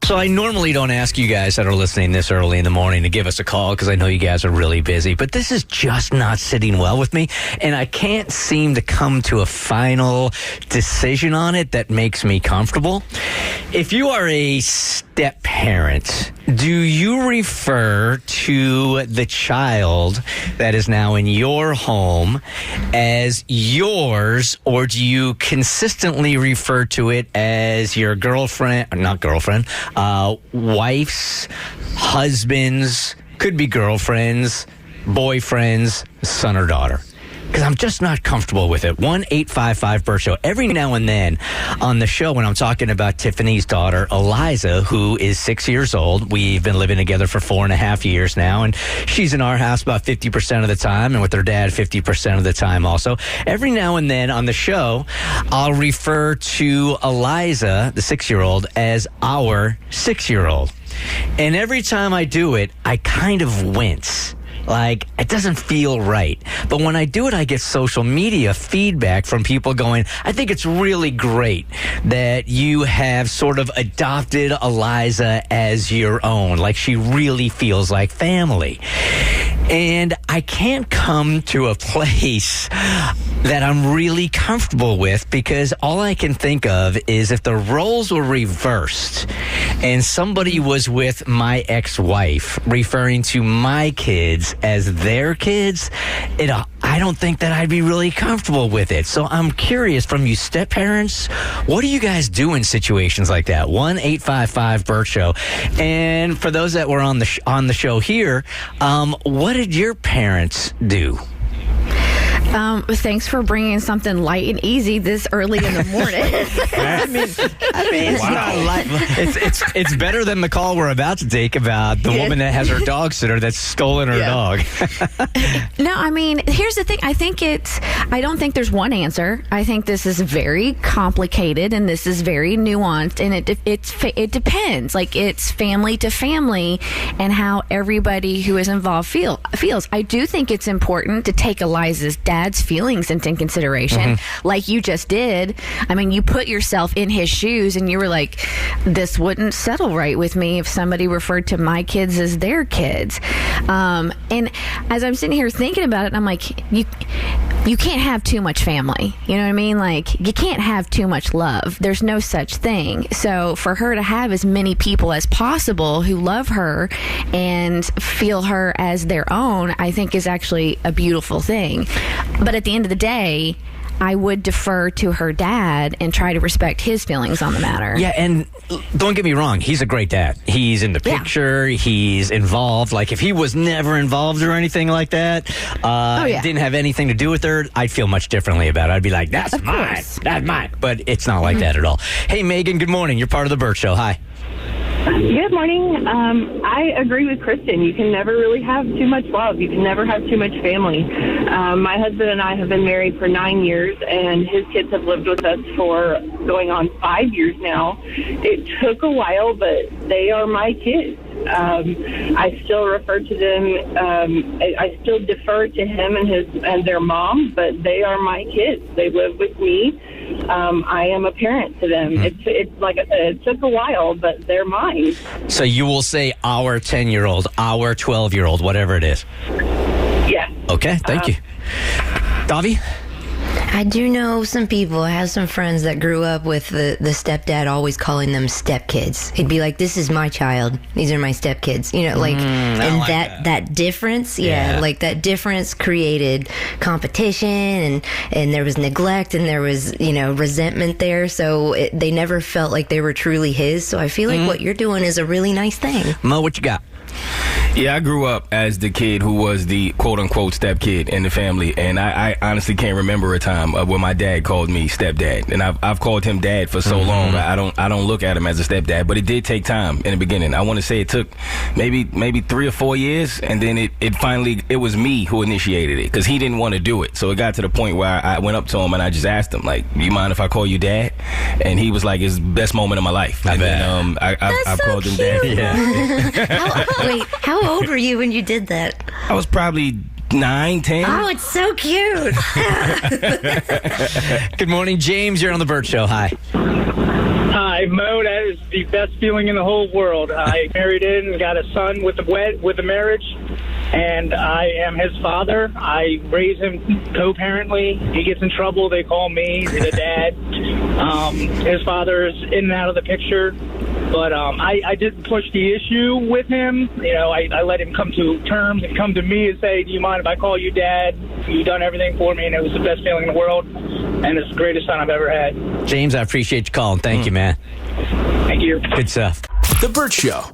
So I normally don't ask you guys that are listening this early in the morning to give us a call because I know you guys are really busy, but this is just not sitting well with me, and I can't seem to come to a final decision on it that makes me comfortable. If you are a step parent, do you refer to the child that is now in your home as yours, or do you consistently refer to it as your wife's, husband's, could be girlfriend's, boyfriend's, son or daughter? Because I'm just not comfortable with it. 1-855-BERT Show. Every now and then on the show, when I'm talking about Tiffany's daughter, Eliza, who is 6 years old, we've been living together for 4.5 years now, and she's in our house about 50% of the time, and with her dad 50% of the time also. Every now and then on the show, I'll refer to Eliza, the 6-year-old, as our 6-year-old. And every time I do it, I kind of wince. Like, it doesn't feel right. But when I do it, I get social media feedback from people going, I think it's really great that you have sort of adopted Eliza as your own. Like, she really feels like family. And I can't come to a place that I'm really comfortable with, because all I can think of is if the roles were reversed and somebody was with my ex-wife referring to my kids as their kids, I don't think that I'd be really comfortable with it. So I'm curious from you step parents, what do you guys do in situations like that? 1-855-BERT Show. And for those that were on the show here, what did your parents do? Thanks for bringing something light and easy this early in the morning. I mean, it's not light. It's better than the call we're about to take about the woman that has her dog sitter that's stolen her dog. No, I mean, here's the thing. I don't think there's one answer. I think this is very complicated and this is very nuanced, and it depends. Like, it's family to family and how everybody who is involved feels. I do think it's important to take Eliza's dad's feelings into consideration, like you just did. I mean, you put yourself in his shoes and you were like, this wouldn't settle right with me if somebody referred to my kids as their kids. And as I'm sitting here thinking about it, I'm like, you can't have too much family. You know what I mean? Like, you can't have too much love. There's no such thing. So for her to have as many people as possible who love her and feel her as their own, I think is actually a beautiful thing. But at the end of the day, I would defer to her dad and try to respect his feelings on the matter. Yeah, and don't get me wrong, he's a great dad. He's in the picture, he's involved. Like, if he was never involved or anything like that, didn't have anything to do with her, I'd feel much differently about it. I'd be like, that's mine. But it's not like that at all. Hey, Megan, good morning. You're part of the Bert Show. Hi. Good morning. I agree with Kristen. You can never really have too much love. You can never have too much family. My husband and I have been married for 9 years, and his kids have lived with us for going on 5 years now. It took a while, but they are my kids. I still refer to them. I still defer to him and their mom, but they are my kids. They live with me. I am a parent to them. It's like I said, it took a while, but they're mine. So you will say our 10-year-old, our 12-year-old, whatever it is. Yeah. Okay, thank you. Davi? I do know some people. I have some friends that grew up with the stepdad always calling them stepkids. He'd be like, "This is my child. These are my stepkids." You know, like, and like that difference, like that difference created competition, and there was neglect, and there was resentment there. So they never felt like they were truly his. So I feel like what you're doing is a really nice thing. Mo, what you got? Yeah, I grew up as the kid who was the quote-unquote step-kid in the family, and I honestly can't remember a time when my dad called me stepdad, and I've called him dad for so long. I don't look at him as a stepdad, but it did take time in the beginning. I want to say it took maybe 3 or 4 years, and then it was me who initiated it, because he didn't want to do it. So it got to the point where I went up to him and I just asked him, like, you mind if I call you dad? And he was like, it's the best moment of my life. And then I called him dad. Yeah. Wait, how old were you when you did that? I was probably 9, 10. Oh, it's so cute. Good morning, James. You're on the Bert Show. Hi. Hi, Mo. That is the best feeling in the whole world. I married in and got a son with the marriage, and I am his father. I raise him co-parently. He gets in trouble, they call me the dad. His father is in and out of the picture, but I didn't push the issue with him. I let him come to terms and come to me and say, do you mind if I call you Dad? You've done everything for me, and it was the best feeling in the world, and it's the greatest son I've ever had. James, I appreciate you calling. Thank you, man. Thank you. Good stuff. The Bert Show.